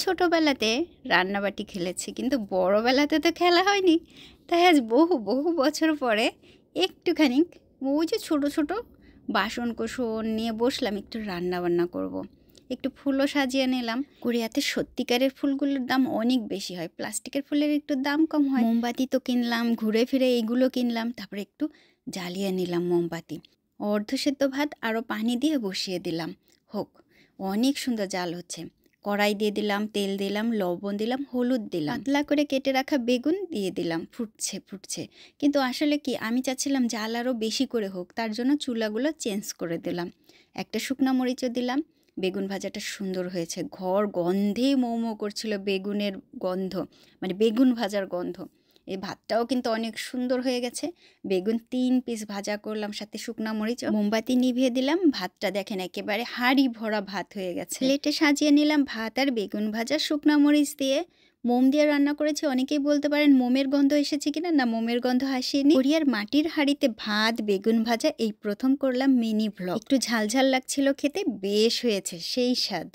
ছোটবেলাতে রান্নাবাটি খেলেছি, কিন্তু বড়বেলাতে তো খেলা হয়নি। তাই আজ বহু বহু বছর পরে একটুখানি ওই যে ছোট ছোট বাসন কোসন নিয়ে বসলাম, একটু রান্না বান্না করব। একটু ফুলও সাজিয়ে নিলাম। কোরিয়াতে সত্যিকারের ফুলগুলোর দাম অনেক বেশি হয়, প্লাস্টিকের ফুলের একটু দাম কম হয়। মোমবাতি তো কিনলাম, ঘুরে ফিরে এইগুলো কিনলাম, তারপরে একটু জ্বালিয়ে নিলাম মোমবাতি। অর্ধসেদ্ধ ভাত আরও পানি দিয়ে বসিয়ে দিলাম, হোক। অনেক সুন্দর জাল হচ্ছে। কড়াই দিয়ে দিলাম, তেল দিলাম, লবণ দিলাম, হলুদ দিলাম, পাতলা করে কেটে রাখা বেগুন দিয়ে দিলাম। ফুটছে ফুটছে, কিন্তু আসলে কি আমি চাচ্ছিলাম জাল আরও বেশি করে হোক, তার জন্য চুলাগুলো চেঞ্জ করে দিলাম। একটা শুকনো মরিচও দিলাম। বেগুন ভাজাটা সুন্দর হয়েছে, ঘর গন্ধেই মৌ করছিল, বেগুনের গন্ধ, মানে বেগুন ভাজার গন্ধ। এই ভাতটাও কিন্তু অনেক সুন্দর হয়ে গেছে। বেগুন 3 পিস ভাজা করলাম, সাথে শুকনো মরিচ, মোমবাতি নিভিয়ে দিলাম। ভাতটা দেখেন একেবারে হাঁড়ি ভরা ভাত হয়ে গেছে। প্লেটে সাজিয়ে নিলাম ভাত আর বেগুন ভাজা শুকনো মরিচ দিয়ে। মোম দিয়ে রান্না করেছি। অনেকেই বলতে পারেন মোমের গন্ধ এসেছে কিনা, না মোমের গন্ধ আসেনি। কোরিয়ার মাটির হাঁড়িতে ভাত বেগুন ভাজা এই প্রথম করলাম মিনি ভ্লগ। একটু ঝালঝাল লাগছিল খেতে, বেশ হয়েছে, সেই স্বাদ।